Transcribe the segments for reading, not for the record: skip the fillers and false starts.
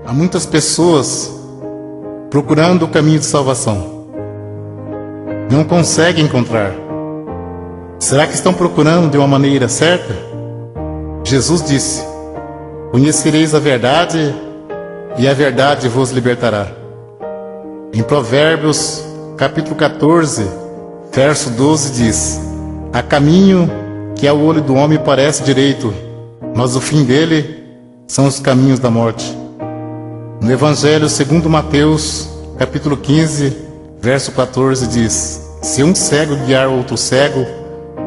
Há muitas pessoas procurando o caminho de salvação. Não conseguem encontrar. Será que estão procurando de uma maneira certa? Jesus disse: conhecereis a verdade e a verdade vos libertará. Em Provérbios, capítulo 14, verso 12 diz: há caminho que ao olho do homem parece direito, mas o fim dele são os caminhos da morte. No Evangelho segundo Mateus, capítulo 15, verso 14 diz: se um cego guiar outro cego,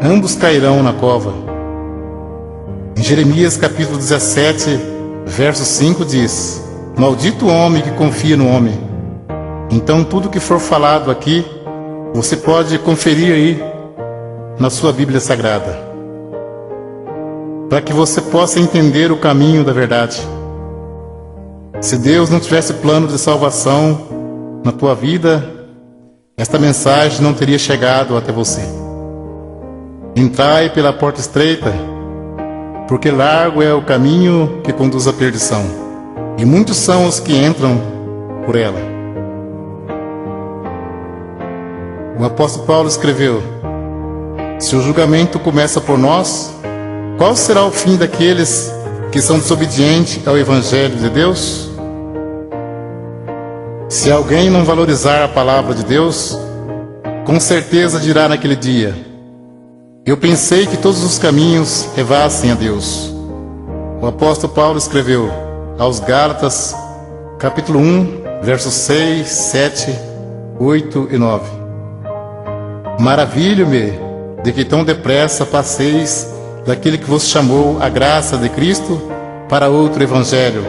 ambos cairão na cova. Em Jeremias capítulo 17, verso 5 diz: maldito o homem que confia no homem. Então tudo que for falado aqui, você pode conferir aí na sua Bíblia Sagrada, para que você possa entender o caminho da verdade. Se Deus não tivesse plano de salvação na tua vida, esta mensagem não teria chegado até você. Entrai pela porta estreita, porque largo é o caminho que conduz à perdição, e muitos são os que entram por ela. O apóstolo Paulo escreveu: se o julgamento começa por nós, qual será o fim daqueles que são desobedientes ao Evangelho de Deus? Se alguém não valorizar a palavra de Deus, com certeza dirá naquele dia: eu pensei que todos os caminhos levassem a Deus. O apóstolo Paulo escreveu aos Gálatas, capítulo 1, versos 6, 7, 8 e 9: maravilho-me de que tão depressa passeis daquele que vos chamou a graça de Cristo para outro evangelho,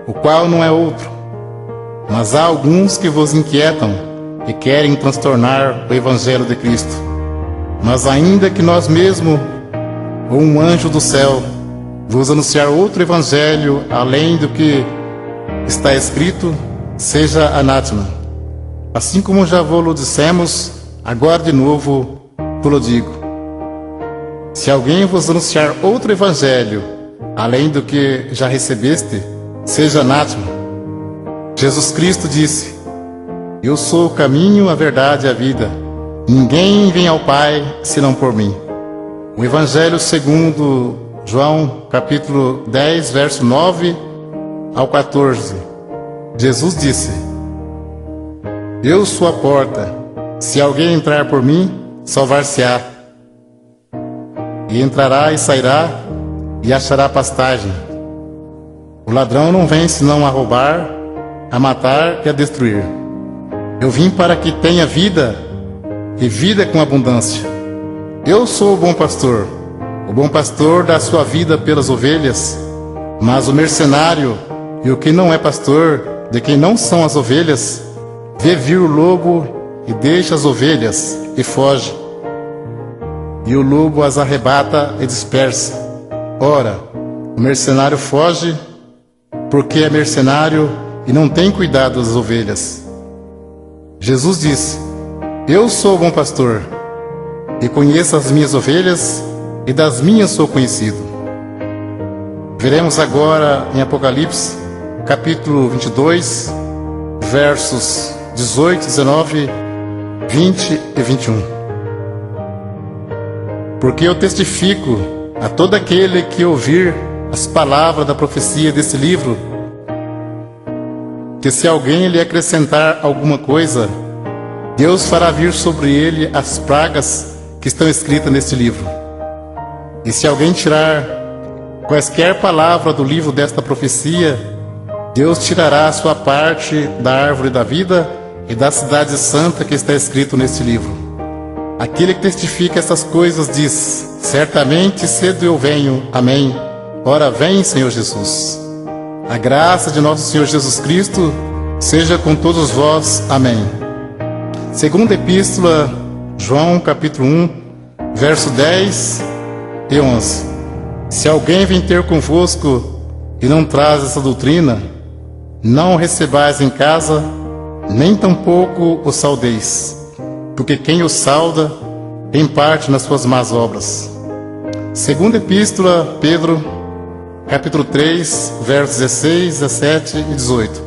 o qual não é outro. Mas há alguns que vos inquietam e querem transtornar o evangelho de Cristo. Mas ainda que nós mesmos, ou um anjo do céu, vos anunciar outro evangelho além do que está escrito, seja anátema. Assim como já vos dissemos, agora de novo vos digo: se alguém vos anunciar outro evangelho além do que já recebeste, seja anátema. Jesus Cristo disse: eu sou o caminho, a verdade e a vida. Ninguém vem ao Pai senão por mim. O Evangelho segundo João, capítulo 10, verso 9 ao 14. Jesus disse: eu sou a porta. Se alguém entrar por mim, salvar-se-á. E entrará e sairá e achará pastagem. O ladrão não vem senão a roubar, a matar e a destruir. Eu vim para que tenha vida, e vida com abundância. Eu sou o bom pastor. O bom pastor dá sua vida pelas ovelhas. Mas o mercenário e o que não é pastor, de quem não são as ovelhas, vê vir o lobo e deixa as ovelhas e foge. E o lobo as arrebata e dispersa. Ora, o mercenário foge porque é mercenário e não tem cuidado das ovelhas. Jesus disse: eu sou o bom pastor, e conheço as minhas ovelhas, e das minhas sou conhecido. Veremos agora em Apocalipse, capítulo 22, versos 18, 19, 20 e 21. Porque eu testifico a todo aquele que ouvir as palavras da profecia desse livro, que se alguém lhe acrescentar alguma coisa, Deus fará vir sobre ele as pragas que estão escritas neste livro. E se alguém tirar quaisquer palavra do livro desta profecia, Deus tirará a sua parte da árvore da vida e da cidade santa que está escrito neste livro. Aquele que testifica essas coisas diz: certamente cedo eu venho. Amém. Ora vem, Senhor Jesus. A graça de nosso Senhor Jesus Cristo seja com todos vós. Amém. Segunda Epístola, João, capítulo 1, verso 10 e 11. Se alguém vem ter convosco e não traz essa doutrina, não o recebais em casa, nem tampouco o saudeis, porque quem o sauda tem parte nas suas más obras. Segunda Epístola, Pedro, capítulo 3, versos 16, 17 e 18.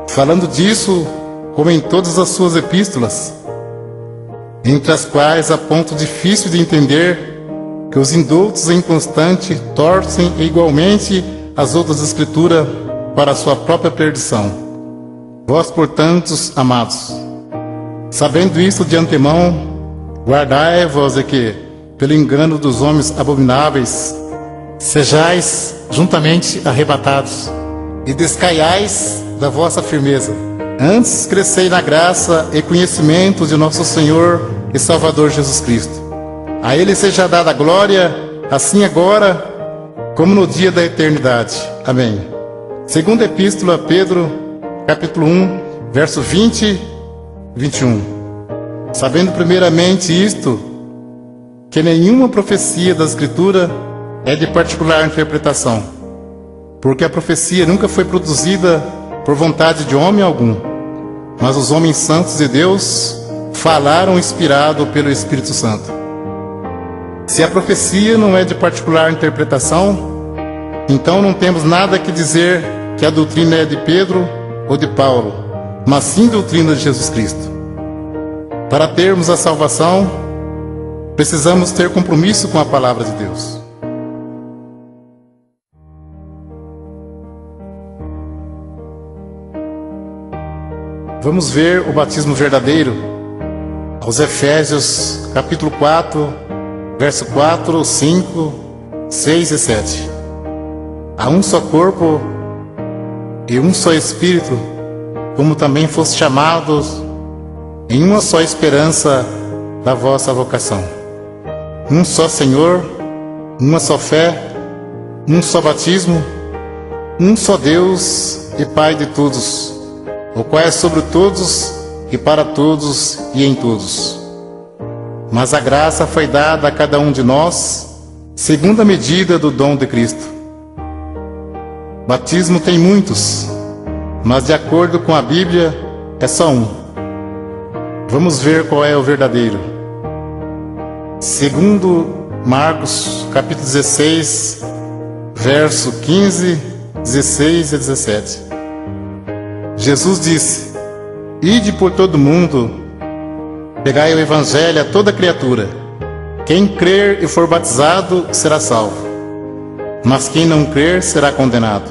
Falando disso, como em todas as suas epístolas, entre as quais há ponto difícil de entender, que os indoutos e inconstantes torcem igualmente as outras escrituras para a sua própria perdição. Vós, portanto, amados, sabendo isto de antemão, guardai-vos de que, pelo engano dos homens abomináveis, sejais juntamente arrebatados, e descaiais da vossa firmeza. Antes crescei na graça e conhecimento de nosso Senhor e Salvador Jesus Cristo. A Ele seja dada a glória, assim agora, como no dia da eternidade. Amém. Segunda Epístola a Pedro, capítulo 1, verso 20 e 21. Sabendo primeiramente isto, que nenhuma profecia da Escritura é de particular interpretação, porque a profecia nunca foi produzida por vontade de homem algum, mas os homens santos de Deus falaram inspirado pelo Espírito Santo. Se a profecia não é de particular interpretação, então não temos nada que dizer que a doutrina é de Pedro ou de Paulo, mas sim doutrina de Jesus Cristo. Para termos a salvação, precisamos ter compromisso com a palavra de Deus. Vamos ver o batismo verdadeiro aos Efésios, capítulo 4, verso 4, 5, 6 e 7. Há um só corpo e um só Espírito, como também foste chamados em uma só esperança da vossa vocação. Um só Senhor, uma só fé, um só batismo, um só Deus e Pai de todos, o qual é sobre todos e para todos e em todos. Mas a graça foi dada a cada um de nós, segundo a medida do dom de Cristo. Batismo tem muitos, mas de acordo com a Bíblia, é só um. Vamos ver qual é o verdadeiro. Segundo Marcos, capítulo 16, verso 15, 16 e 17. Jesus disse: Ide por todo mundo, pregai o evangelho a toda criatura. Quem crer e for batizado será salvo, mas quem não crer será condenado.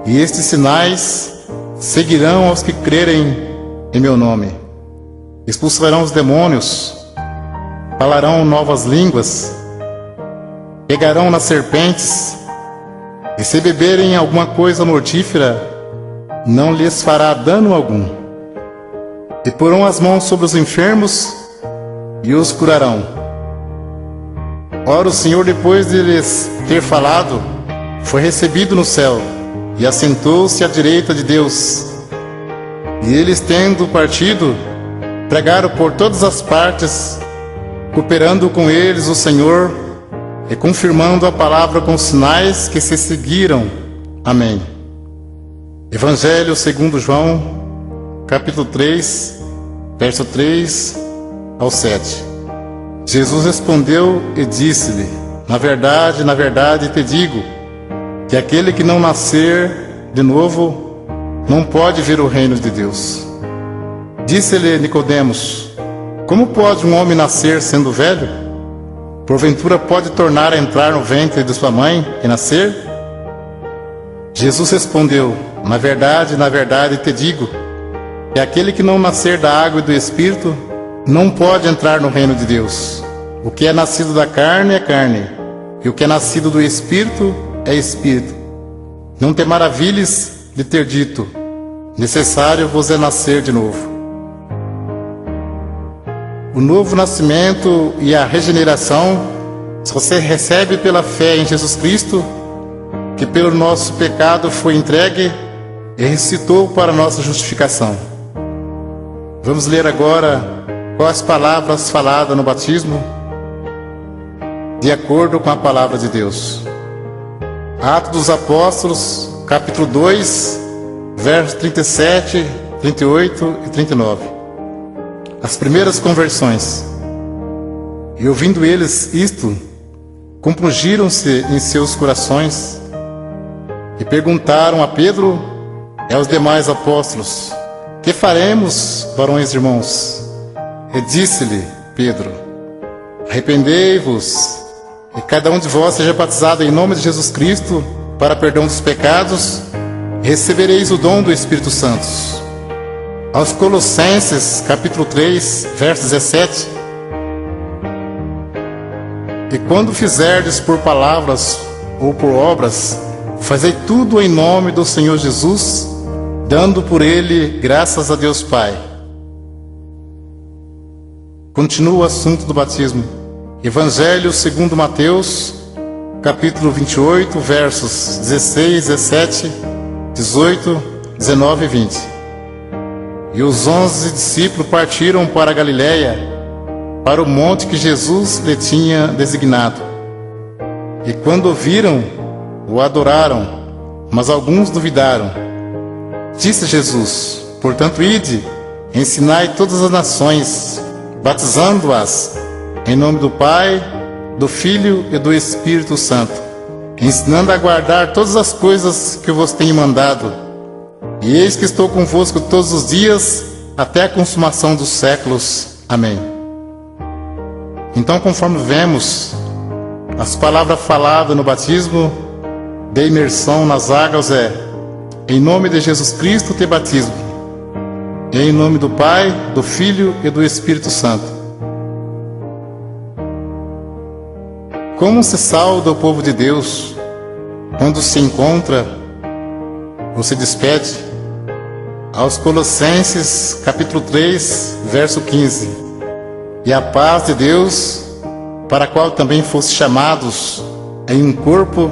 E estes sinais seguirão aos que crerem em meu nome. Expulsarão os demônios, falarão novas línguas, pegarão nas serpentes, e se beberem alguma coisa mortífera, não lhes fará dano algum. E porão as mãos sobre os enfermos e os curarão. Ora, o Senhor, depois de lhes ter falado, foi recebido no céu e assentou-se à direita de Deus. E eles, tendo partido, pregaram por todas as partes, cooperando com eles o Senhor e confirmando a palavra com sinais que se seguiram. Amém. Evangelho segundo João, capítulo 3, verso 3 ao 7. Jesus respondeu e disse-lhe: na verdade te digo, que aquele que não nascer de novo, não pode ver o reino de Deus. Disse-lhe Nicodemos: como pode um homem nascer sendo velho? Porventura pode tornar a entrar no ventre de sua mãe e nascer? Jesus respondeu: na verdade te digo, que aquele que não nascer da água e do Espírito, não pode entrar no reino de Deus. O que é nascido da carne é carne, e o que é nascido do Espírito é Espírito. Não te maravilhes de ter dito: necessário vos é nascer de novo. O novo nascimento e a regeneração você recebe pela fé em Jesus Cristo, que pelo nosso pecado foi entregue e ressuscitou para nossa justificação. Vamos ler agora quais palavras faladas no batismo, de acordo com a palavra de Deus. Atos dos Apóstolos, capítulo 2, versos 37, 38 e 39. As primeiras conversões. E ouvindo eles isto, compungiram-se em seus corações E perguntaram a Pedro e aos demais apóstolos: que faremos, varões irmãos? E disse-lhe Pedro: arrependei-vos, e cada um de vós seja batizado em nome de Jesus Cristo para perdão dos pecados, e recebereis o dom do Espírito Santo. Aos Colossenses, capítulo 3, verso 17: e quando fizerdes por palavras ou por obras, fazei tudo em nome do Senhor Jesus, dando por ele graças a Deus Pai. Continua o assunto do batismo. Evangelho segundo Mateus, capítulo 28, versos 16, 17, 18, 19 e 20. E os 11 discípulos partiram para a Galiléia, para o monte que Jesus lhe tinha designado. E quando o viram, o adoraram, mas alguns duvidaram. Disse Jesus: portanto, ide, ensinai todas as nações, batizando-as em nome do Pai, do Filho e do Espírito Santo, ensinando a guardar todas as coisas que eu vos tenho mandado. E eis que estou convosco todos os dias, até a consumação dos séculos. Amém. Então, conforme vemos, as palavras faladas no batismo de imersão nas águas é: em nome de Jesus Cristo te batismo, e em nome do Pai, do Filho e do Espírito Santo. Como se sauda o povo de Deus quando se encontra ou se despede? Aos Colossenses, capítulo 3, verso 15: e a paz de Deus, para a qual também foste chamados em um corpo,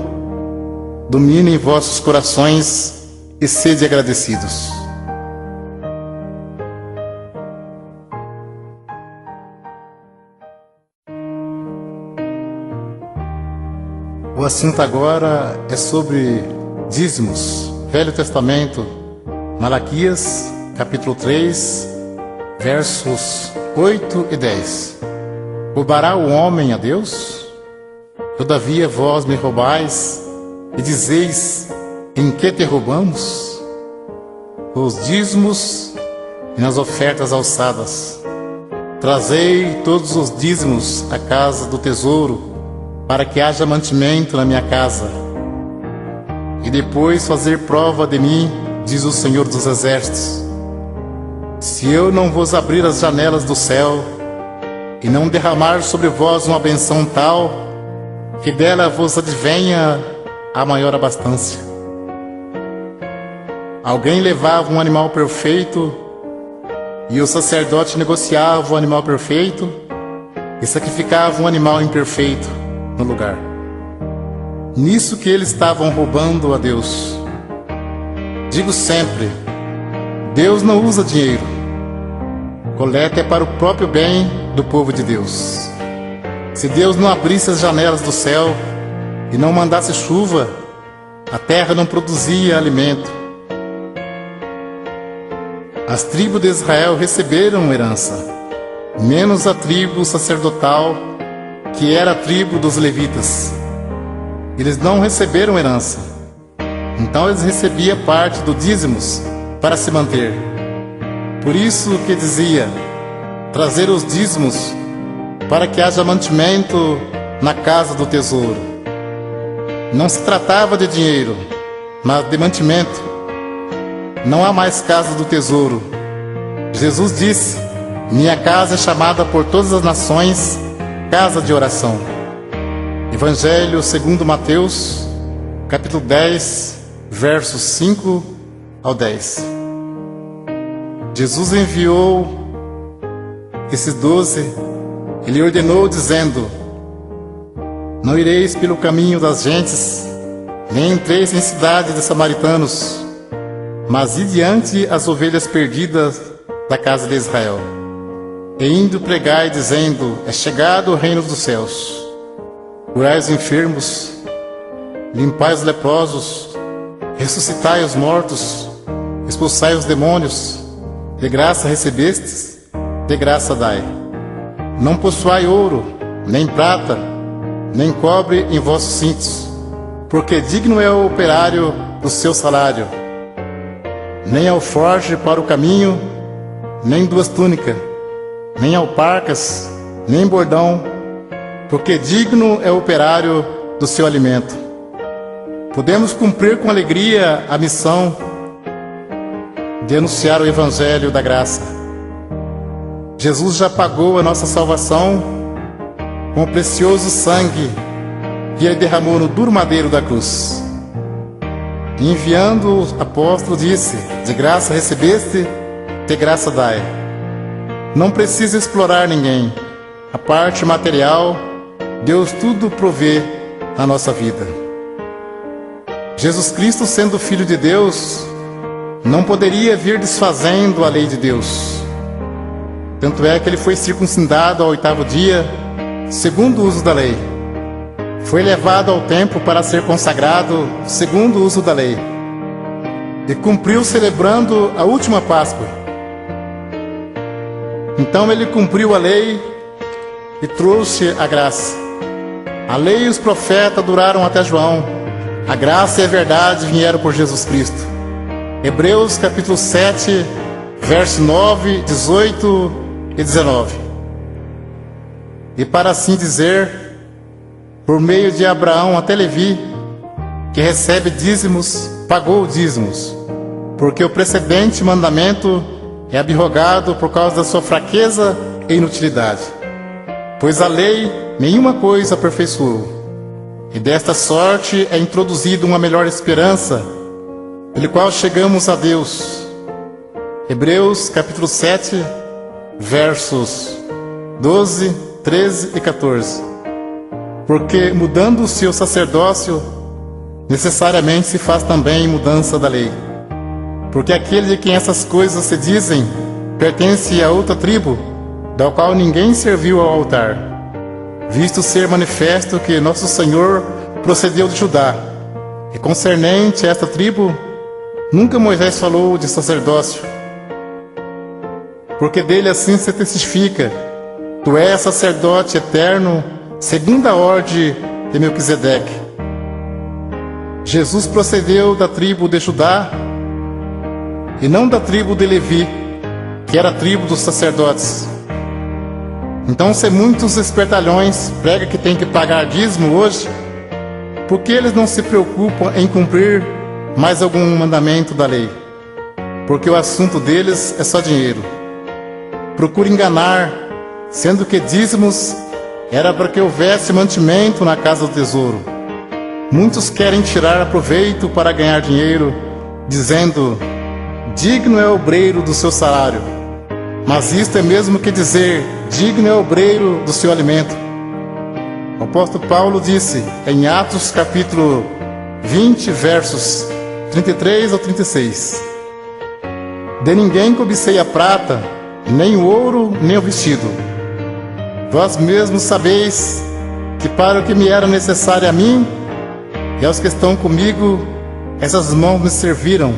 domine em vossos corações e sede agradecidos. O assunto agora é sobre dízimos. Velho Testamento, Malaquias, capítulo 3, versos 8 e 10. Roubará o homem a Deus? Todavia vós me roubais, e dizeis: em que te roubamos? Os dízimos e nas ofertas alçadas. Trazei todos os dízimos à casa do tesouro, para que haja mantimento na minha casa. E depois fazer prova de mim, diz o Senhor dos Exércitos, se eu não vos abrir as janelas do céu, e não derramar sobre vós uma benção tal, que dela vos advenha a maior abastança. Alguém levava um animal perfeito, e o sacerdote negociava o animal perfeito, e sacrificava um animal imperfeito no lugar. Nisso que eles estavam roubando a Deus. Digo sempre: Deus não usa dinheiro. Coleta é para o próprio bem do povo de Deus. Se Deus não abrisse as janelas do céu e não mandasse chuva, a terra não produzia alimento. As tribos de Israel receberam herança, menos a tribo sacerdotal, que era a tribo dos levitas. Eles não receberam herança, então eles recebiam parte do dízimos para se manter. Por isso que dizia: trazer os dízimos para que haja mantimento na casa do tesouro. Não se tratava de dinheiro, mas de mantimento. Não há mais casa do tesouro. Jesus disse: minha casa é chamada por todas as nações casa de oração. Evangelho segundo Mateus, capítulo 10, versos 5 ao 10. Jesus enviou esses 12, ele ordenou dizendo: não ireis pelo caminho das gentes, nem entreis em cidade de samaritanos, mas ide diante as ovelhas perdidas da casa de Israel. E indo pregai, dizendo: é chegado o reino dos céus. Curai os enfermos, limpai os leprosos, ressuscitai os mortos, expulsai os demônios. De graça recebestes, de graça dai. Não possuai ouro, nem prata, nem cobre em vossos cintos, porque digno é o operário do seu salário. Nem alforje para o caminho, nem duas túnicas, nem alparcas, nem bordão, porque digno é o operário do seu alimento. Podemos cumprir com alegria a missão de anunciar o Evangelho da graça. Jesus já pagou a nossa salvação com o precioso sangue que Ele derramou no duro madeiro da cruz. E enviando o apóstolo disse: de graça recebeste, de graça dai. Não precisa explorar ninguém. A parte material, Deus tudo provê na nossa vida. Jesus Cristo, sendo Filho de Deus, não poderia vir desfazendo a lei de Deus. Tanto é que Ele foi circuncidado ao 8º dia, segundo o uso da lei. Foi levado ao templo para ser consagrado, segundo o uso da lei. E cumpriu celebrando a última Páscoa. Então Ele cumpriu a lei e trouxe a graça. A lei e os profetas duraram até João. A graça e a verdade vieram por Jesus Cristo. Hebreus capítulo 7, verso 9, 18 e 19. E para assim dizer, por meio de Abraão até Levi, que recebe dízimos, pagou dízimos, porque o precedente mandamento é abrogado por causa da sua fraqueza e inutilidade. Pois a lei nenhuma coisa aperfeiçoou, e desta sorte é introduzida uma melhor esperança, pelo qual chegamos a Deus. Hebreus capítulo 7, versos 12, 13 e 14. Porque mudando-se o sacerdócio, necessariamente se faz também mudança da lei. Porque aquele de quem essas coisas se dizem pertence a outra tribo, da qual ninguém serviu ao altar, visto ser manifesto que nosso Senhor procedeu de Judá. E concernente a esta tribo, nunca Moisés falou de sacerdócio, porque dele assim se testifica: tu és sacerdote eterno, segundo a ordem de Melquisedeque. Jesus procedeu da tribo de Judá e não da tribo de Levi, que era a tribo dos sacerdotes. Então, se muitos espertalhões pregam que tem que pagar dízimo hoje, por que eles não se preocupam em cumprir mais algum mandamento da lei? Porque o assunto deles é só dinheiro. Procura enganar, sendo que dízimos era para que houvesse mantimento na casa do tesouro. Muitos querem tirar proveito para ganhar dinheiro, dizendo: digno é o obreiro do seu salário. Mas isto é mesmo que dizer: digno é o obreiro do seu alimento. O apóstolo Paulo disse em Atos capítulo 20, versos 33 ao 36: de ninguém cobicei a prata, nem o ouro, nem o vestido. Vós mesmos sabeis que para o que me era necessário a mim e aos que estão comigo, essas mãos me serviram.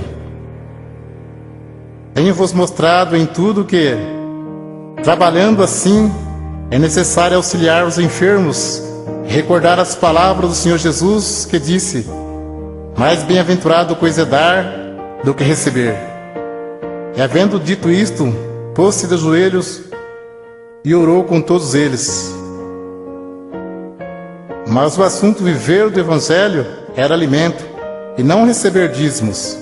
Tenho-vos mostrado em tudo que, trabalhando assim, é necessário auxiliar os enfermos e recordar as palavras do Senhor Jesus, que disse: mais bem-aventurado coisa é dar do que receber. E havendo dito isto, pôs-se de joelhos e orou com todos eles. Mas o assunto viver do Evangelho era alimento, e não receber dízimos.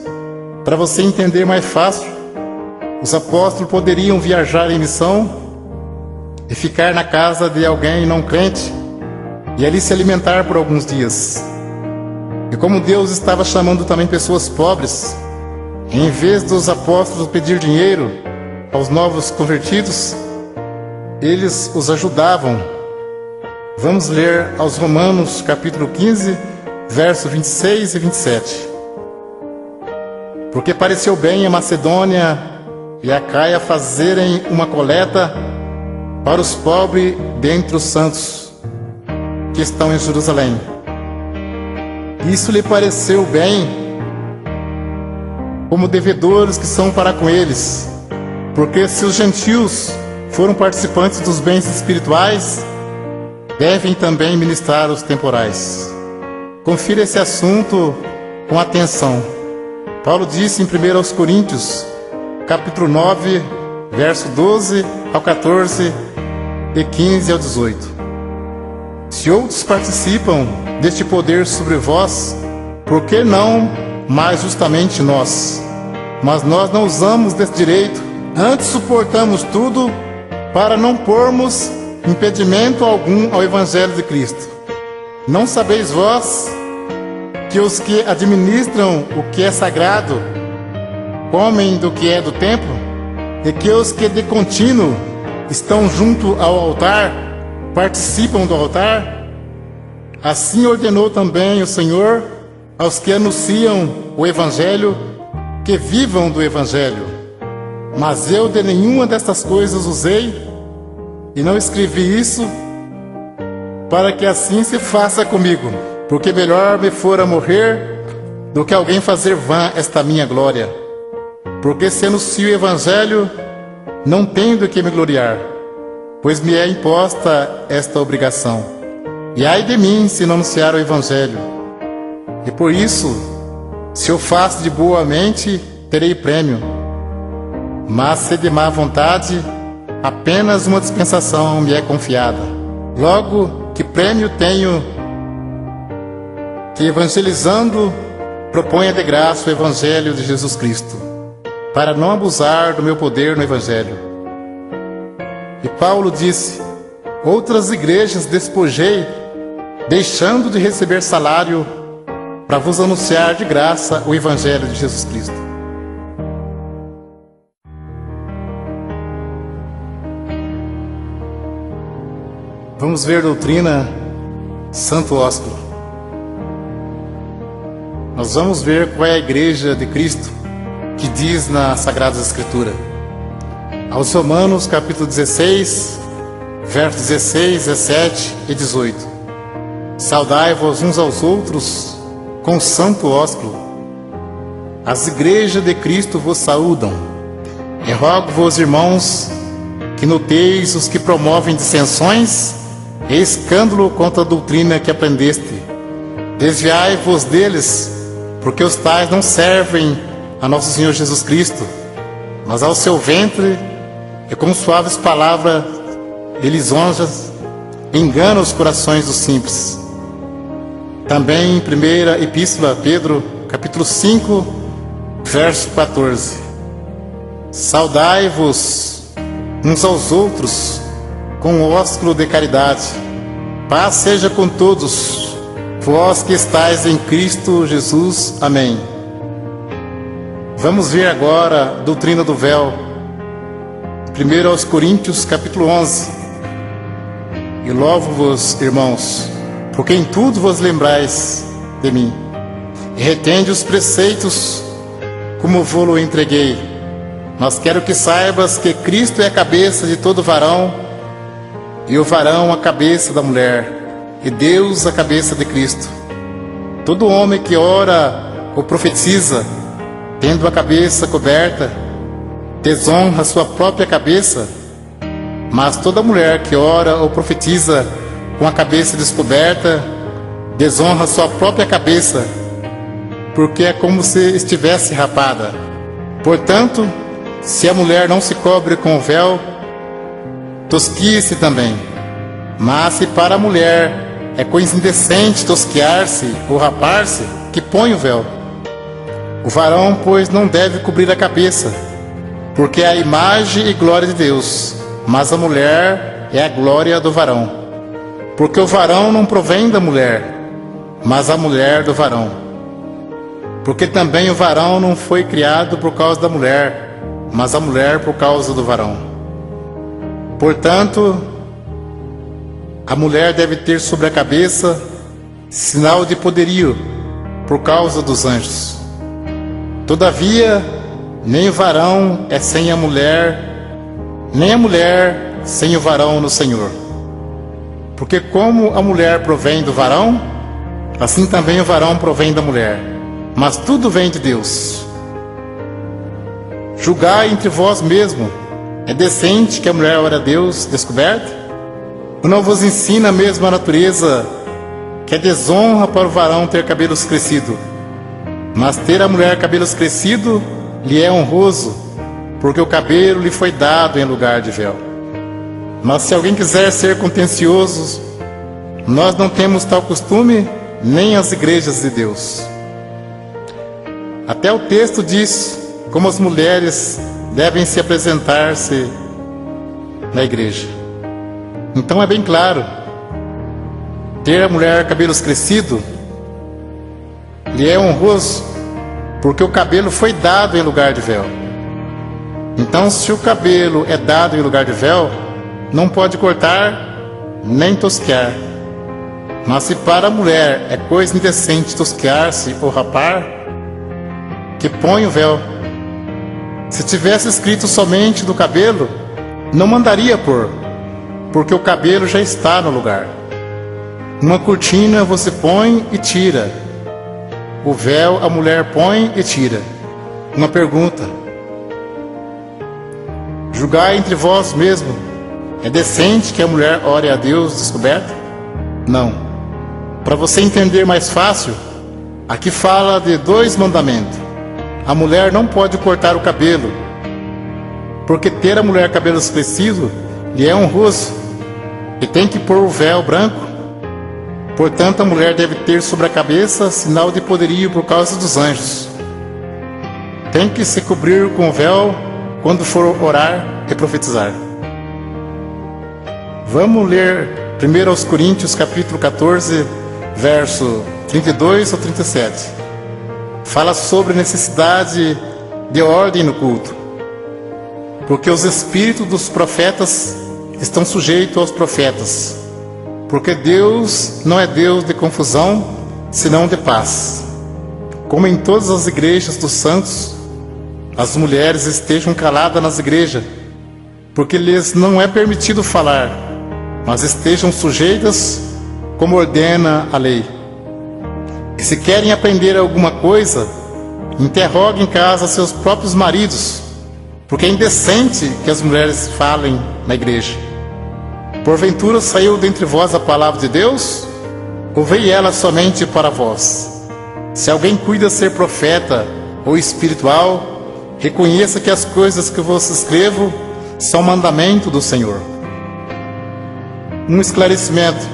Para você entender mais fácil, os apóstolos poderiam viajar em missão e ficar na casa de alguém não crente, e ali se alimentar por alguns dias. E como Deus estava chamando também pessoas pobres, em vez dos apóstolos pedir dinheiro aos novos convertidos, eles os ajudavam. Vamos ler aos Romanos capítulo 15, versos 26 e 27. Porque pareceu bem a Macedônia e a Acaia fazerem uma coleta para os pobres dentre os santos que estão em Jerusalém. Isso lhe pareceu bem, como devedores que são para com eles, porque se os gentios foram participantes dos bens espirituais, devem também ministrar os temporais. Confira esse assunto com atenção. Paulo disse em 1 Coríntios, capítulo 9, verso 12 ao 14 e 15 ao 18. Se outros participam deste poder sobre vós, por que não mais justamente nós? Mas nós não usamos desse direito, antes suportamos tudo para não pormos impedimento algum ao Evangelho de Cristo. Não sabeis vós que os que administram o que é sagrado comem do que é do templo, e que os que de contínuo estão junto ao altar participam do altar? Assim ordenou também o Senhor aos que anunciam o Evangelho que vivam do Evangelho. Mas eu de nenhuma destas coisas usei, e não escrevi isso para que assim se faça comigo, porque melhor me fora morrer do que alguém fazer vã esta minha glória. Porque se anuncio o Evangelho, não tenho do que me gloriar, pois me é imposta esta obrigação. E ai de mim se não anunciar o Evangelho. E por isso, se eu faço de boa mente, terei prêmio. Mas se de má vontade, apenas uma dispensação me é confiada. Logo, que prêmio tenho que, evangelizando, proponha de graça o Evangelho de Jesus Cristo, para não abusar do meu poder no Evangelho. E Paulo disse: outras igrejas despojei, deixando de receber salário, para vos anunciar de graça o Evangelho de Jesus Cristo. Vamos ver doutrina Santo Ósculo. Nós vamos ver qual é a igreja de Cristo que diz na Sagrada Escritura. Aos Romanos, capítulo 16, versos 16, 17 e 18. Saudai-vos uns aos outros com santo ósculo. As igrejas de Cristo vos saúdam. E rogo-vos, irmãos, que noteis os que promovem dissensões e escândalo contra a doutrina que aprendeste. Desviai-vos deles, porque os tais não servem a nosso Senhor Jesus Cristo, mas ao seu ventre, e com suaves palavras e lisonjas enganam os corações dos simples. Também em 1ª Epístola a Pedro, capítulo 5, verso 14. Saudai-vos uns aos outros com o ósculo de caridade. Paz seja com todos, vós que estáis em Cristo Jesus. Amém. Vamos ver agora a doutrina do véu. 1 aos Coríntios, capítulo 11. E louvo-vos, irmãos, porque em tudo vos lembrais de mim, e retende os preceitos como vou-lo entreguei. Mas quero que saibas que Cristo é a cabeça de todo varão, e o varão a cabeça da mulher, e Deus a cabeça de Cristo. Todo homem que ora ou profetiza, tendo a cabeça coberta, desonra sua própria cabeça, mas toda mulher que ora ou profetiza com a cabeça descoberta, desonra sua própria cabeça, porque é como se estivesse rapada. Portanto, se a mulher não se cobre com o véu, tosquie-se também. Mas se para a mulher é coisa indecente tosquiar-se ou rapar-se, que põe o véu. O varão, pois, não deve cobrir a cabeça, porque é a imagem e glória de Deus, mas a mulher é a glória do varão. Porque o varão não provém da mulher, mas a mulher do varão. Porque também o varão não foi criado por causa da mulher, mas a mulher por causa do varão. Portanto, a mulher deve ter sobre a cabeça sinal de poderio, por causa dos anjos. Todavia, nem o varão é sem a mulher, nem a mulher sem o varão no Senhor. Porque como a mulher provém do varão, assim também o varão provém da mulher. Mas tudo vem de Deus. Julgai entre vós mesmo. É decente que a mulher ore a Deus descoberta? Ou não vos ensina mesmo a natureza que é desonra para o varão ter cabelos crescidos. Mas ter a mulher cabelos crescidos lhe é honroso, porque o cabelo lhe foi dado em lugar de véu. Mas se alguém quiser ser contencioso, nós não temos tal costume, nem as igrejas de Deus. Até o texto diz como as mulheres devem se apresentar-se na igreja. Então é bem claro, ter a mulher cabelos crescidos lhe é honroso, porque o cabelo foi dado em lugar de véu. Então, se o cabelo é dado em lugar de véu, não pode cortar nem tosquear. Mas se para a mulher é coisa indecente tosquear-se ou rapar, que põe o véu. Se tivesse escrito somente do cabelo, não mandaria pôr, porque o cabelo já está no lugar. Uma cortina você põe e tira. O véu a mulher põe e tira. Uma pergunta: julgai entre vós mesmo, é decente que a mulher ore a Deus descoberta? Não. Para você entender mais fácil, aqui fala de 2 mandamentos. A mulher não pode cortar o cabelo, porque ter a mulher cabelos crescidos lhe é honroso, e tem que pôr o véu branco. Portanto, a mulher deve ter sobre a cabeça sinal de poderio por causa dos anjos. Tem que se cobrir com o véu quando for orar e profetizar. Vamos ler 1 Coríntios capítulo 14, verso 32 ao 37. Fala sobre a necessidade de ordem no culto, porque os espíritos dos profetas estão sujeitos aos profetas, porque Deus não é Deus de confusão, senão de paz. Como em todas as igrejas dos santos, as mulheres estejam caladas nas igrejas, porque lhes não é permitido falar, mas estejam sujeitas como ordena a lei. E se querem aprender alguma coisa, interroguem em casa seus próprios maridos, porque é indecente que as mulheres falem na igreja. Porventura saiu dentre vós a palavra de Deus? Ou veio ela somente para vós? Se alguém cuida ser profeta ou espiritual, reconheça que as coisas que vos escrevo são mandamento do Senhor. Um esclarecimento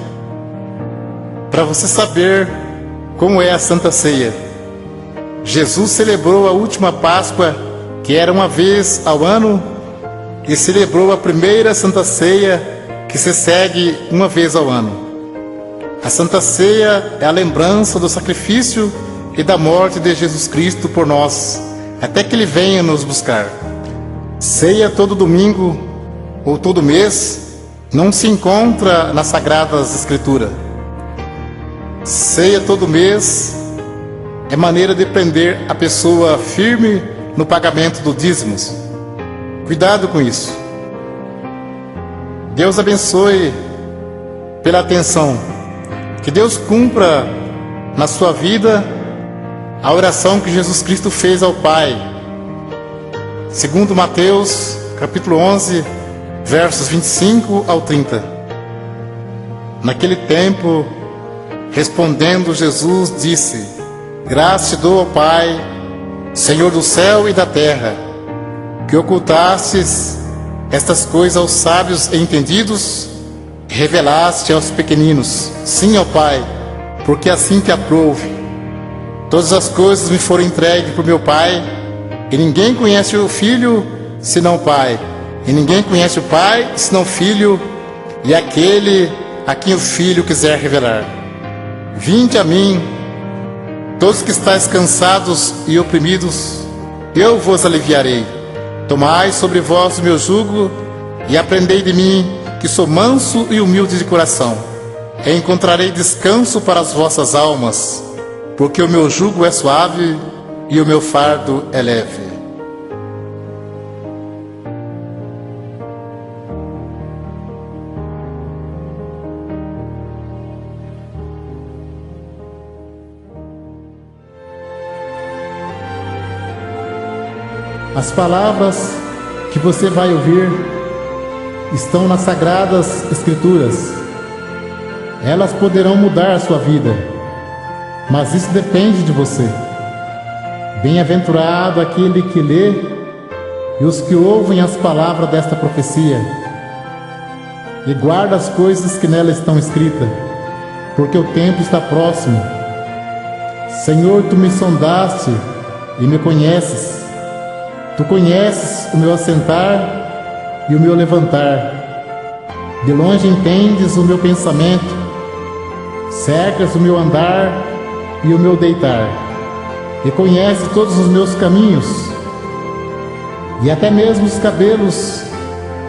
para você saber como é a Santa Ceia. Jesus celebrou a última Páscoa, que era uma vez ao ano, e celebrou a primeira Santa Ceia, que se segue uma vez ao ano. A Santa Ceia é a lembrança do sacrifício e da morte de Jesus Cristo por nós, até que Ele venha nos buscar. Ceia todo domingo ou todo mês não se encontra nas Sagradas Escrituras. Ceia todo mês é maneira de prender a pessoa firme no pagamento do dízimos. Cuidado com isso. Deus abençoe pela atenção. Que Deus cumpra na sua vida a oração que Jesus Cristo fez ao Pai. Segundo Mateus, capítulo 11, versos 25 ao 30. Naquele tempo, respondendo Jesus, disse: Graça te dou, ó Pai, Senhor do céu e da terra, que ocultastes estas coisas aos sábios e entendidos, revelaste aos pequeninos. Sim, ó Pai, porque assim te aprouve. Todas as coisas me foram entregues por meu Pai, e ninguém conhece o Filho senão o Pai, e ninguém conhece o Pai senão o Filho, e aquele a quem o Filho quiser revelar. Vinde a mim, todos que estáis cansados e oprimidos, eu vos aliviarei. Tomai sobre vós o meu jugo e aprendei de mim, que sou manso e humilde de coração. E encontrarei descanso para as vossas almas, porque o meu jugo é suave e o meu fardo é leve. As palavras que você vai ouvir estão nas Sagradas Escrituras. Elas poderão mudar a sua vida, mas isso depende de você. Bem-aventurado aquele que lê e os que ouvem as palavras desta profecia e guarda as coisas que nela estão escritas, porque o tempo está próximo. Senhor, tu me sondaste e me conheces. Tu conheces o meu assentar e o meu levantar. De longe entendes o meu pensamento, cercas o meu andar e o meu deitar, e conheces todos os meus caminhos, e até mesmo os cabelos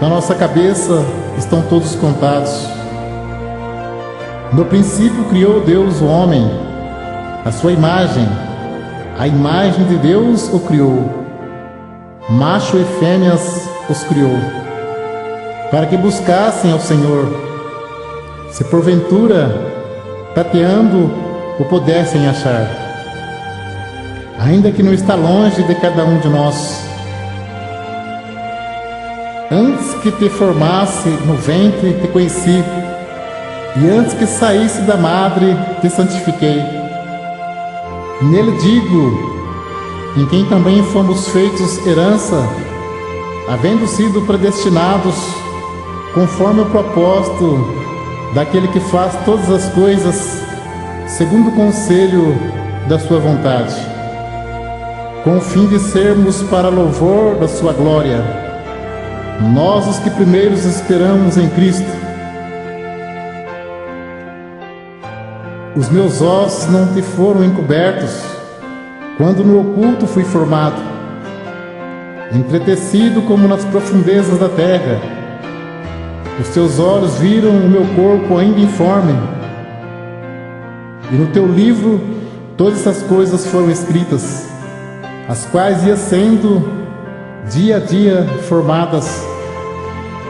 da nossa cabeça estão todos contados. No princípio criou Deus o homem, a sua imagem, a imagem de Deus o criou, macho e fêmeas os criou, para que buscassem ao Senhor, se porventura, tateando, o pudessem achar, ainda que não está longe de cada um de nós. Antes que te formasse no ventre, te conheci, e antes que saísse da madre, te santifiquei. Nele digo, em quem também fomos feitos herança, havendo sido predestinados, conforme o propósito daquele que faz todas as coisas, segundo o conselho da sua vontade, com o fim de sermos para louvor da sua glória, nós os que primeiros esperamos em Cristo. Os meus ossos não te foram encobertos, quando no oculto fui formado, entretecido como nas profundezas da terra. Os teus olhos viram o meu corpo ainda informe, e no teu livro todas essas coisas foram escritas, as quais ia sendo dia a dia formadas,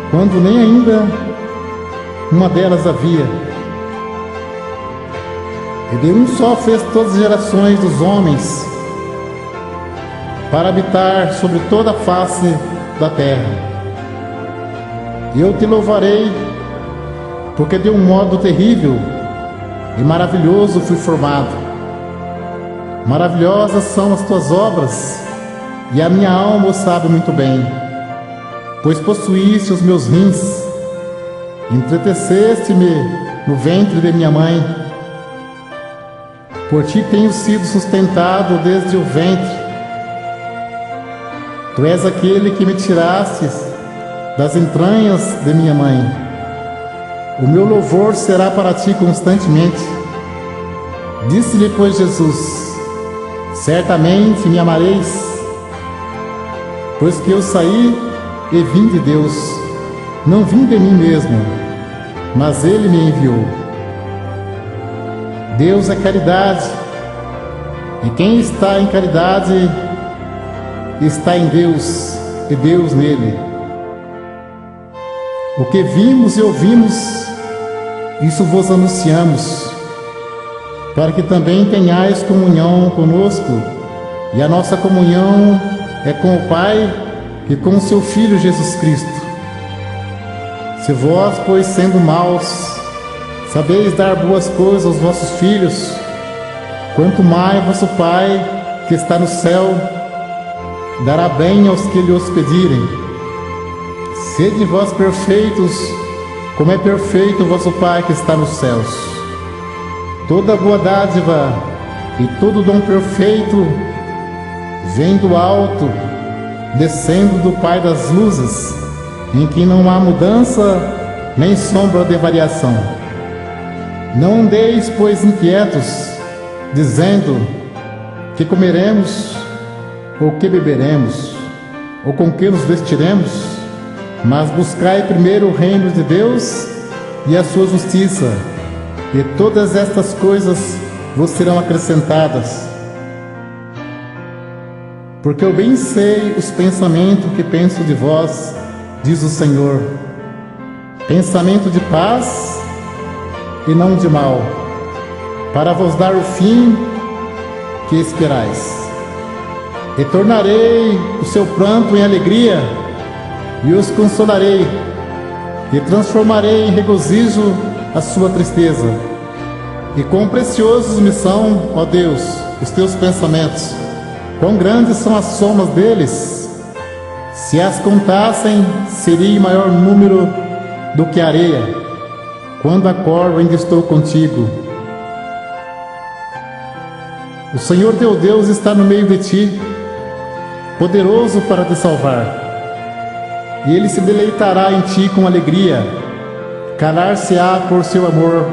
quando nem ainda uma delas havia. E de um só fez todas as gerações dos homens, para habitar sobre toda a face da terra. E eu te louvarei, porque de um modo terrível e maravilhoso fui formado. Maravilhosas são as tuas obras, e a minha alma o sabe muito bem, pois possuíste os meus rins, entreteceste-me no ventre de minha mãe. Por ti tenho sido sustentado desde o ventre. Tu és aquele que me tirastes das entranhas de minha mãe. O meu louvor será para ti constantemente. Disse-lhe, pois, Jesus: certamente me amareis, pois que eu saí e vim de Deus, não vim de mim mesmo, mas Ele me enviou. Deus é caridade, e quem está em caridade está em Deus, e Deus nele. O que vimos e ouvimos, isso vos anunciamos, para que também tenhais comunhão conosco, e a nossa comunhão é com o Pai e com o seu Filho Jesus Cristo. Se vós, pois, sendo maus, sabeis dar boas coisas aos vossos filhos, quanto mais vosso Pai, que está no céu, dará bem aos que lhe os pedirem. Sede vós perfeitos, como é perfeito o vosso Pai que está nos céus. Toda boa dádiva e todo dom perfeito vem do alto, descendo do Pai das luzes, em que não há mudança nem sombra de variação. Não andeis, pois, inquietos, dizendo: que comeremos, ou que beberemos, ou com que nos vestiremos? Mas buscai primeiro o reino de Deus e a sua justiça, e todas estas coisas vos serão acrescentadas. Porque eu bem sei os pensamentos que penso de vós, diz o Senhor, pensamento de paz e não de mal, para vos dar o fim que esperais. E tornarei o seu pranto em alegria, e os consolarei, e transformarei em regozijo a sua tristeza. E quão preciosos me são, ó Deus, os teus pensamentos, quão grandes são as somas deles. Se as contassem, seria em maior número do que a areia. Quando acordo, ainda estou contigo. O Senhor teu Deus está no meio de ti, poderoso para te salvar. E Ele se deleitará em ti com alegria, calar-se-á por seu amor,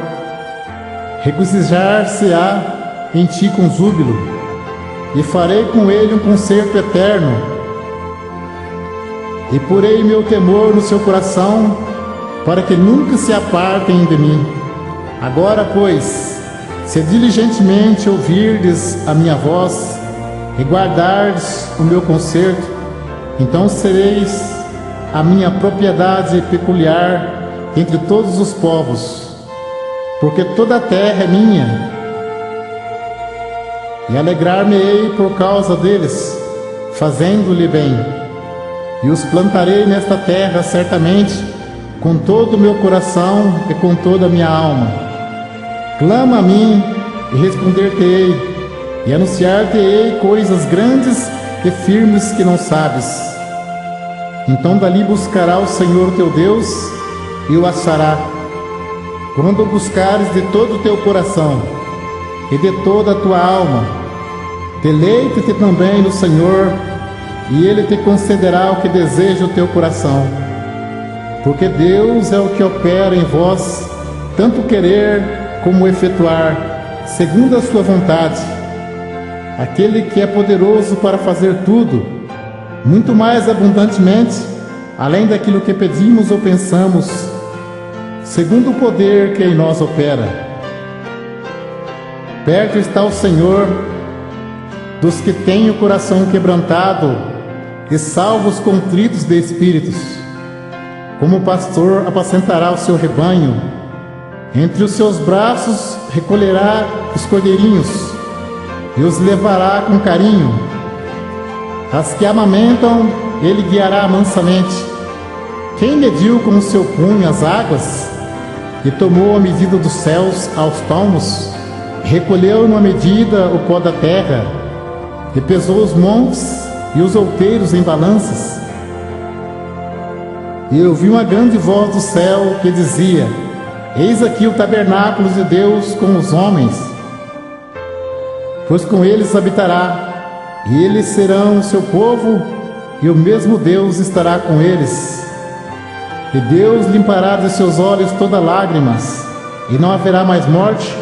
regozijar-se-á em ti com júbilo, e farei com ele um concerto eterno, e porei meu temor no seu coração, para que nunca se apartem de mim. Agora, pois, se diligentemente ouvirdes a minha voz, e guardardes o meu concerto, então sereis a minha propriedade peculiar entre todos os povos, porque toda a terra é minha, e alegrar-me-ei por causa deles, fazendo-lhe bem, e os plantarei nesta terra certamente, com todo o meu coração e com toda a minha alma. Clama a mim e responder-te-ei, e anunciar-te-ei coisas grandes e firmes que não sabes. Então dali buscará o Senhor teu Deus e o achará, quando o buscares de todo o teu coração e de toda a tua alma. Deleita-te também no Senhor, e Ele te concederá o que deseja o teu coração. Porque Deus é o que opera em vós, tanto querer como efetuar, segundo a sua vontade. Aquele que é poderoso para fazer tudo, muito mais abundantemente, além daquilo que pedimos ou pensamos, segundo o poder que em nós opera. Perto está o Senhor dos que têm o coração quebrantado e salva os contritos de espíritos. Como o pastor apacentará o seu rebanho, entre os seus braços recolherá os cordeirinhos e os levará com carinho. As que amamentam, ele guiará mansamente. Quem mediu com o seu punho as águas, e tomou a medida dos céus aos palmos, recolheu numa medida o pó da terra, e pesou os montes e os outeiros em balanças. E eu vi uma grande voz do céu que dizia: Eis aqui o tabernáculo de Deus com os homens, pois com eles habitará, e eles serão o seu povo, e o mesmo Deus estará com eles. E Deus limpará de seus olhos toda lágrimas, e não haverá mais morte,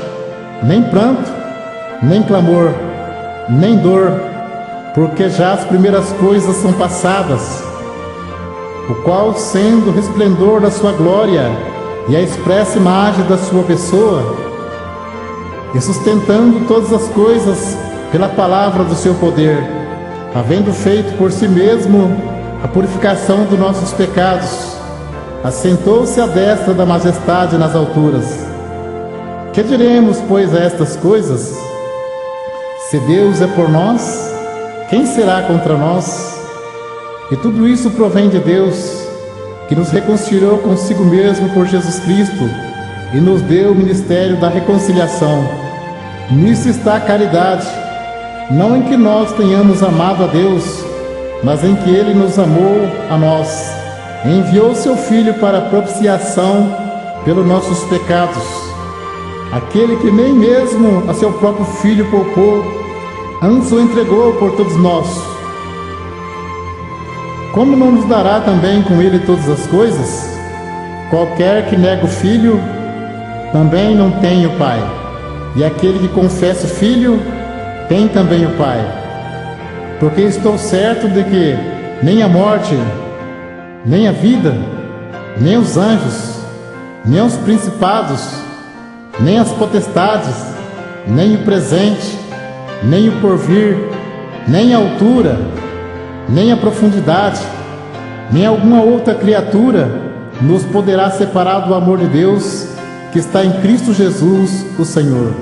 nem pranto, nem clamor, nem dor, porque já as primeiras coisas são passadas. O qual, sendo o resplendor da sua glória e a expressa imagem da sua pessoa, e sustentando todas as coisas pela palavra do seu poder, havendo feito por si mesmo a purificação dos nossos pecados, assentou-se à destra da majestade nas alturas. Que diremos, pois, a estas coisas? Se Deus é por nós, quem será contra nós? E tudo isso provém de Deus, que nos reconciliou consigo mesmo por Jesus Cristo e nos deu o ministério da reconciliação. Nisso está a caridade, não em que nós tenhamos amado a Deus, mas em que Ele nos amou a nós, e enviou seu Filho para propiciação pelos nossos pecados. Aquele que nem mesmo a seu próprio Filho poupou, antes o entregou por todos nós. Como não nos dará também com Ele todas as coisas? Qualquer que nega o Filho, também não tem o Pai. E aquele que confessa o Filho, tem também o Pai. Porque estou certo de que nem a morte, nem a vida, nem os anjos, nem os principados, nem as potestades, nem o presente, nem o porvir, nem a altura, nem a profundidade, nem alguma outra criatura nos poderá separar do amor de Deus que está em Cristo Jesus, o Senhor.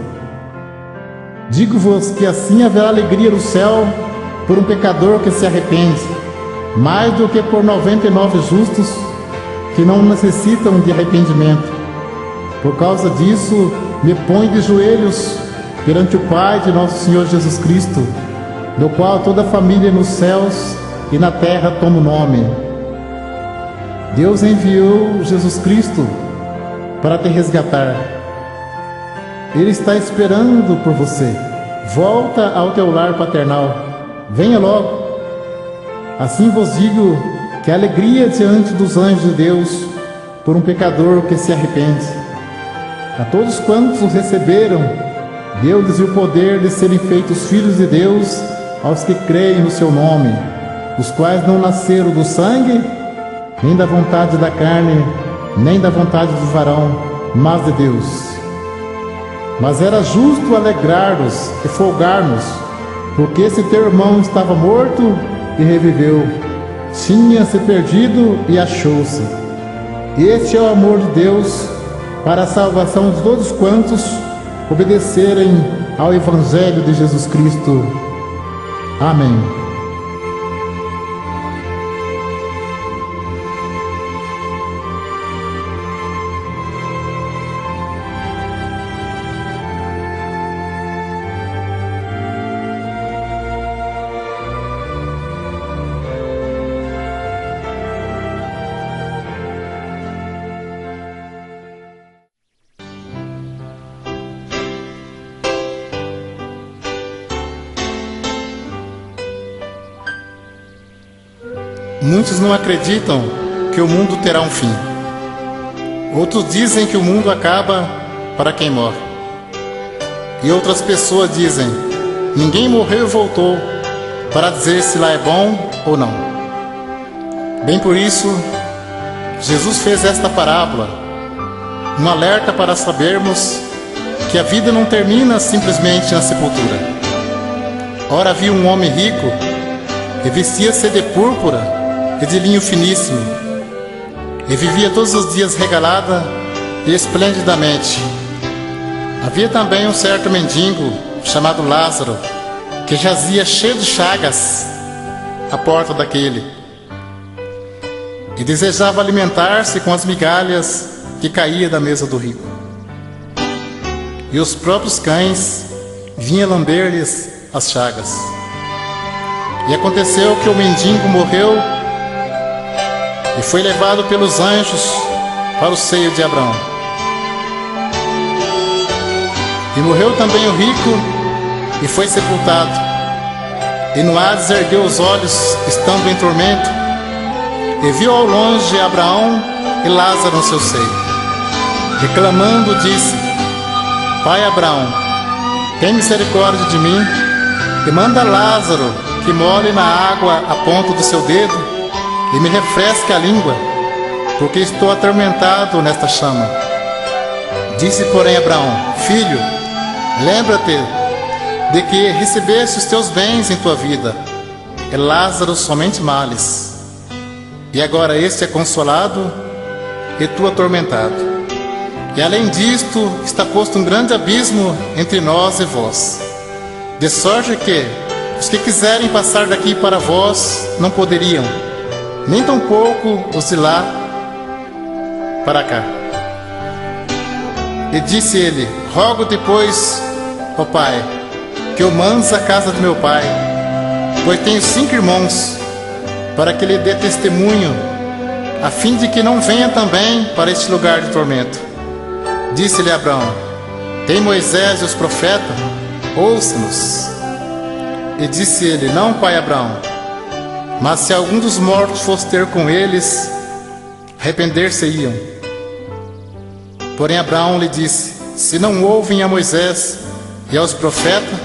Digo-vos que assim haverá alegria no céu por um pecador que se arrepende, mais do que por 99 justos que não necessitam de arrependimento. Por causa disso, me ponho de joelhos perante o Pai de nosso Senhor Jesus Cristo, do qual toda a família nos céus e na terra toma o nome. Deus enviou Jesus Cristo para te resgatar. Ele está esperando por você. Volta ao teu lar paternal. Venha logo. Assim vos digo que a alegria diante dos anjos de Deus por um pecador que se arrepende. A todos quantos os receberam, deu-lhes o poder de serem feitos filhos de Deus aos que creem no seu nome, os quais não nasceram do sangue, nem da vontade da carne, nem da vontade do varão, mas de Deus. Mas era justo alegrar-nos e folgar-nos, porque esse teu irmão estava morto e reviveu, tinha se perdido e achou-se. Este é o amor de Deus para a salvação de todos quantos obedecerem ao Evangelho de Jesus Cristo. Amém. Muitos não acreditam que o mundo terá um fim. Outros dizem que o mundo acaba para quem morre. E outras pessoas dizem: ninguém morreu e voltou, para dizer se lá é bom ou não. Bem por isso, Jesus fez esta parábola, um alerta para sabermos que a vida não termina simplesmente na sepultura. Ora, havia um homem rico e vestia-se de púrpura e de linho finíssimo, e vivia todos os dias regalada e esplendidamente. Havia também um certo mendigo, chamado Lázaro, que jazia cheio de chagas à porta daquele, e desejava alimentar-se com as migalhas que caía da mesa do rico. E os próprios cães vinham lamber-lhes as chagas. E aconteceu que o mendigo morreu e foi levado pelos anjos para o seio de Abraão. E morreu também o rico e foi sepultado. E no Hades ergueu os olhos, estando em tormento, e viu ao longe Abraão e Lázaro no seu seio. Reclamando, disse: Pai Abraão, tem misericórdia de mim, e manda Lázaro que molhe na água a ponta do seu dedo e me refresque a língua, porque estou atormentado nesta chama. Disse, porém, Abraão: Filho, lembra-te de que recebeste os teus bens em tua vida, e Lázaro somente males. E agora este é consolado e tu atormentado. E além disto, está posto um grande abismo entre nós e vós, de sorte que os que quiserem passar daqui para vós não poderiam, nem tampouco os de lá para cá. E disse ele: Rogo-te, pois, ó Pai, que o mandes à casa de meu pai, pois tenho 5 irmãos, para que lhe dê testemunho, a fim de que não venha também para este lugar de tormento. Disse-lhe Abraão: Tem Moisés e os profetas, ouça-nos. E disse ele: Não, pai Abraão, mas se algum dos mortos fosse ter com eles, arrepender-se-iam. Porém Abraão lhe disse: Se não ouvem a Moisés e aos profetas,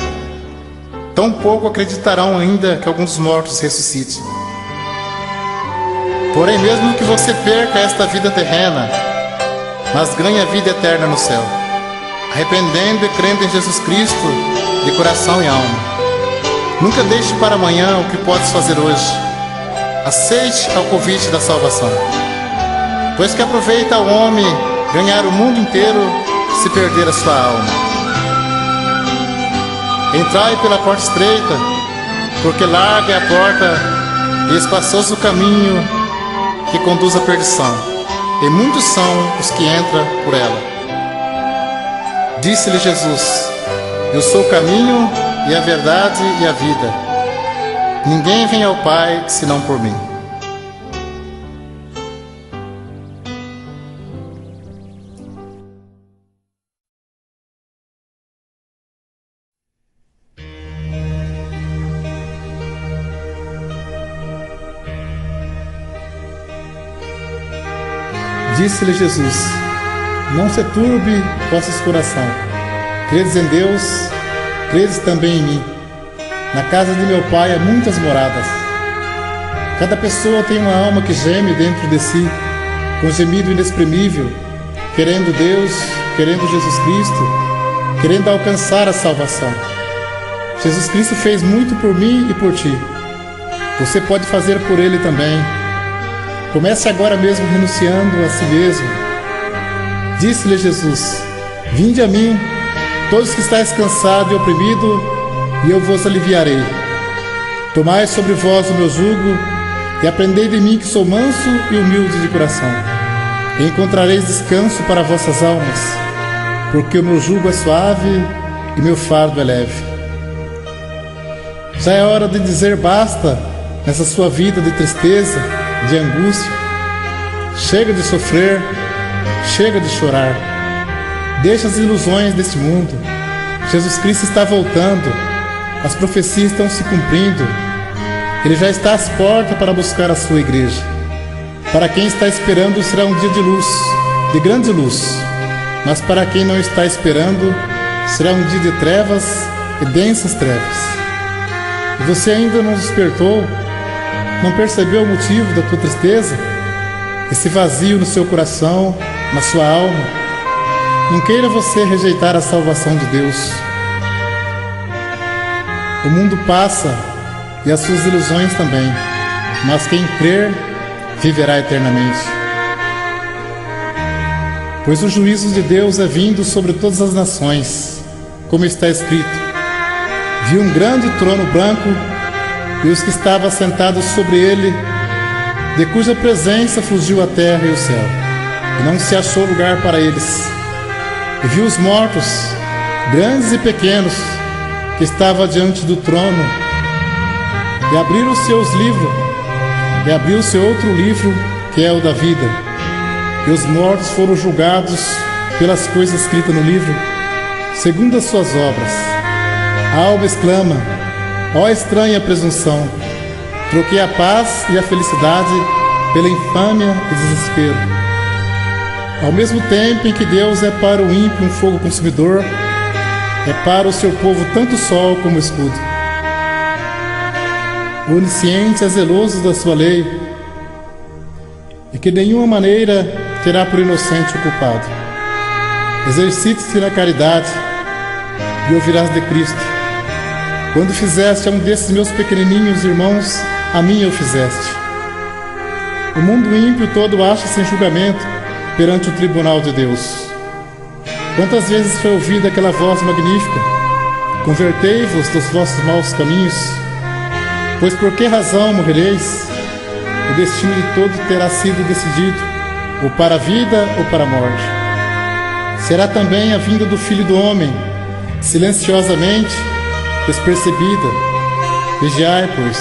tão pouco acreditarão ainda que algum dos mortos ressuscite. Porém, mesmo que você perca esta vida terrena, mas ganhe a vida eterna no céu, arrependendo e crendo em Jesus Cristo de coração e alma. Nunca deixe para amanhã o que podes fazer hoje. Aceite ao convite da salvação. Pois que aproveita o homem ganhar o mundo inteiro se perder a sua alma. Entrai pela porta estreita, porque larga é a porta e espaçoso o caminho que conduz à perdição, e muitos são os que entram por ela. Disse-lhe Jesus: Eu sou o caminho e a verdade e a vida. Ninguém vem ao Pai senão por mim. Disse-lhe Jesus: Não se turbe vossos coração. Credes em Deus, credes também em mim. Na casa de meu Pai há muitas moradas. Cada pessoa tem uma alma que geme dentro de si, com gemido inexprimível, querendo Deus, querendo Jesus Cristo, querendo alcançar a salvação. Jesus Cristo fez muito por mim e por ti. Você pode fazer por Ele também. Comece agora mesmo renunciando a si mesmo. Disse-lhe Jesus: Vinde a mim, todos que estáis cansados e oprimidos, e eu vos aliviarei. Tomai sobre vós o meu jugo, e aprendei de mim, que sou manso e humilde de coração. E encontrareis descanso para vossas almas, porque o meu jugo é suave e meu fardo é leve. Já é hora de dizer basta nessa sua vida de tristeza, de angústia. Chega de sofrer, chega de chorar. Deixa as ilusões deste mundo. Jesus Cristo está voltando. As profecias estão se cumprindo. Ele já está às portas para buscar a sua igreja. Para quem está esperando, será um dia de luz, de grande luz. Mas para quem não está esperando, será um dia de trevas e densas trevas. E você ainda não despertou? Não percebeu o motivo da tua tristeza? Esse vazio no seu coração, na sua alma? Não queira você rejeitar a salvação de Deus. O mundo passa e as suas ilusões também, mas quem crer viverá eternamente. Pois o juízo de Deus é vindo sobre todas as nações, como está escrito: Vi um grande trono branco e os que estavam sentados sobre ele, de cuja presença fugiu a terra e o céu, e não se achou lugar para eles. E vi os mortos, grandes e pequenos, que estavam diante do trono, e abriram os seus livros, e abriu-se outro livro, que é o da vida. E os mortos foram julgados pelas coisas escritas no livro, segundo as suas obras. A alma exclama: ó estranha presunção! Troquei a paz e a felicidade pela infâmia e desespero. Ao mesmo tempo em que Deus é para o ímpio um fogo consumidor, é para o seu povo tanto o sol como o escudo. O onisciente é zeloso da sua lei, e que de nenhuma maneira terá por inocente o culpado. Exercite-se na caridade e ouvirás de Cristo. Quando fizeste a um desses meus pequenininhos irmãos, a mim o fizeste. O mundo ímpio todo acha-se em julgamento perante o tribunal de Deus. Quantas vezes foi ouvida aquela voz magnífica: convertei-vos dos vossos maus caminhos, pois por que razão morrereis? O destino de todo terá sido decidido, ou para a vida ou para a morte. Será também a vinda do Filho do Homem, silenciosamente, despercebida. Vigiai, pois,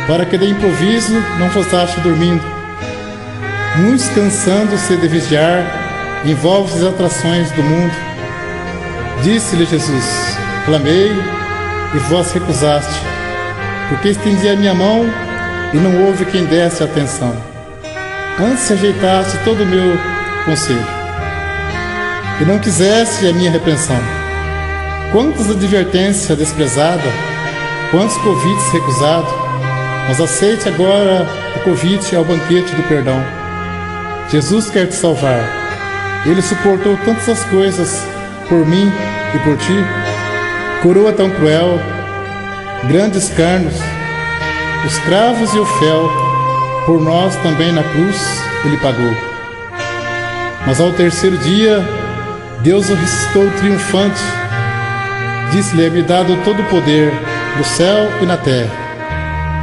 para que de improviso não vos ache dormindo. Muitos, cansando-se de vigiar, envolvem as atrações do mundo. Disse-lhe Jesus: clamei e vós recusaste, porque estendi a minha mão e não houve quem desse atenção. Antes rejeitaste todo o meu conselho e não quiseste a minha repreensão. Quantas advertências desprezada, quantos convites recusados, mas aceite agora o convite ao banquete do perdão. Jesus quer te salvar. Ele suportou tantas as coisas por mim e por ti. Coroa tão cruel, grandes carnos, os cravos e o fel, por nós também na cruz ele pagou. Mas ao terceiro dia, Deus o ressuscitou triunfante. Disse-lhe: é-me dado todo o poder no céu e na terra.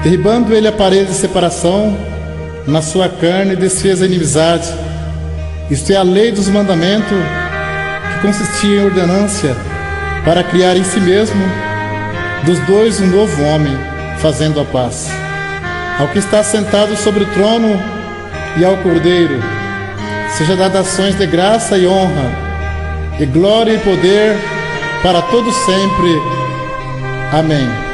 Derribando ele a parede de separação, na sua carne desfez a inimizade. Isto é a lei dos mandamentos que que consistia em ordenância para criar em si mesmo dos dois um novo homem, fazendo a paz. Ao que está sentado sobre o trono e ao Cordeiro, seja dada ações de graça e honra, e glória e poder para todos sempre. Amém.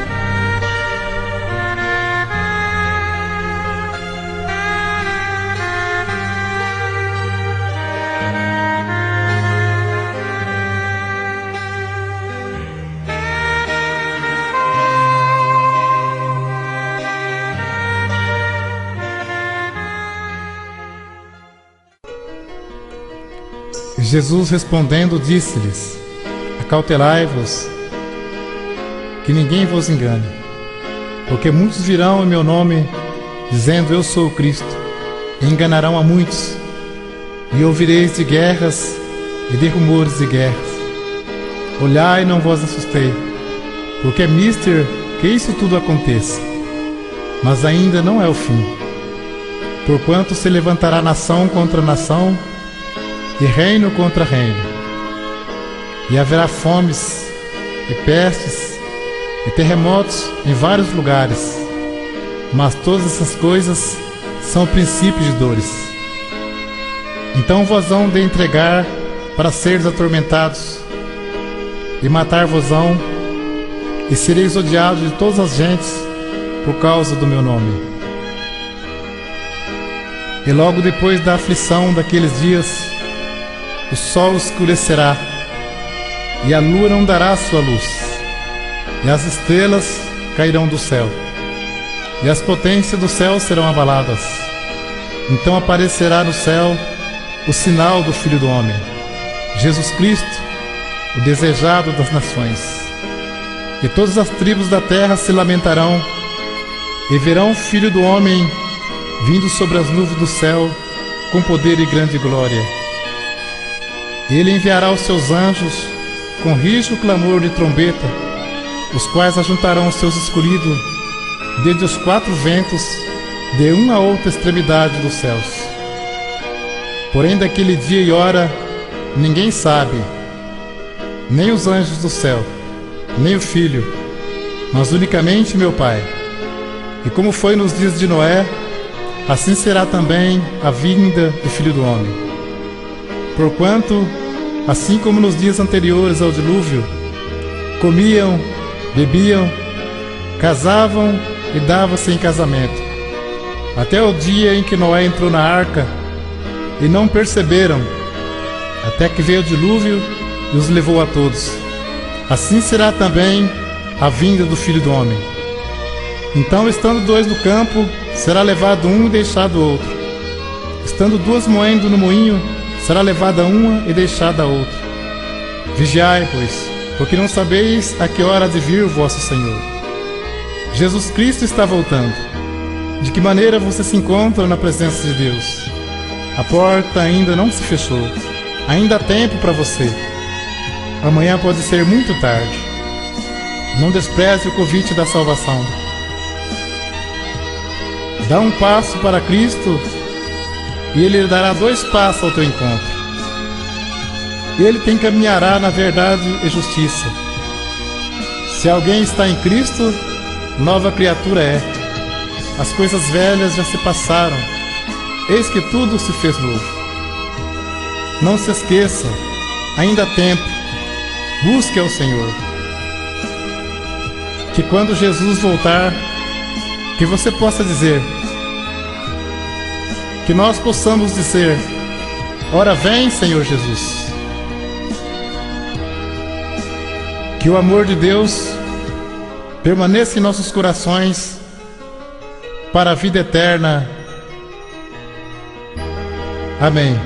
Jesus respondendo disse-lhes: acautelai-vos, que ninguém vos engane, porque muitos virão em meu nome, dizendo eu sou o Cristo, e enganarão a muitos. E ouvireis de guerras e de rumores de guerras. Olhai e não vos assustei, porque é mister que isso tudo aconteça, mas ainda não é o fim. Porquanto se levantará nação contra nação, e reino contra reino, e haverá fomes, e pestes, e terremotos em vários lugares, mas todas essas coisas são princípios de dores. Então vos hão de entregar para seres atormentados, e matar-vos-ão, e sereis odiados de todas as gentes por causa do meu nome. E logo depois da aflição daqueles dias, o sol escurecerá, e a lua não dará sua luz, e as estrelas cairão do céu, e as potências do céu serão abaladas. Então aparecerá no céu o sinal do Filho do Homem, Jesus Cristo, o desejado das nações. E todas as tribos da terra se lamentarão, e verão o Filho do Homem vindo sobre as nuvens do céu, com poder e grande glória. Ele enviará os seus anjos com rijo clamor de trombeta, os quais ajuntarão os seus escolhidos desde os quatro ventos, de uma a outra extremidade dos céus. Porém daquele dia e hora ninguém sabe, nem os anjos do céu, nem o Filho, mas unicamente meu Pai. E como foi nos dias de Noé, assim será também a vinda do Filho do Homem. Porquanto, assim como nos dias anteriores ao dilúvio, comiam, bebiam, casavam e davam-se em casamento, até o dia em que Noé entrou na arca, e não perceberam, até que veio o dilúvio e os levou a todos. Assim será também a vinda do Filho do Homem. Então, estando dois no campo, será levado um e deixado o outro. Estando duas moendo no moinho, será levada uma e deixada a outra. Vigiai, pois, porque não sabeis a que hora há de vir o vosso Senhor. Jesus Cristo está voltando. De que maneira você se encontra na presença de Deus? A porta ainda não se fechou. Ainda há tempo para você. Amanhã pode ser muito tarde. Não despreze o convite da salvação. Dá um passo para Cristo e Ele dará 2 passos ao teu encontro. Ele te encaminhará na verdade e justiça. Se alguém está em Cristo, nova criatura é. As coisas velhas já se passaram, eis que tudo se fez novo. Não se esqueça, ainda há tempo, busque ao Senhor. Que quando Jesus voltar, que você possa dizer, que nós possamos dizer, ora vem, Senhor Jesus. Que o amor de Deus permaneça em nossos corações para a vida eterna. Amém.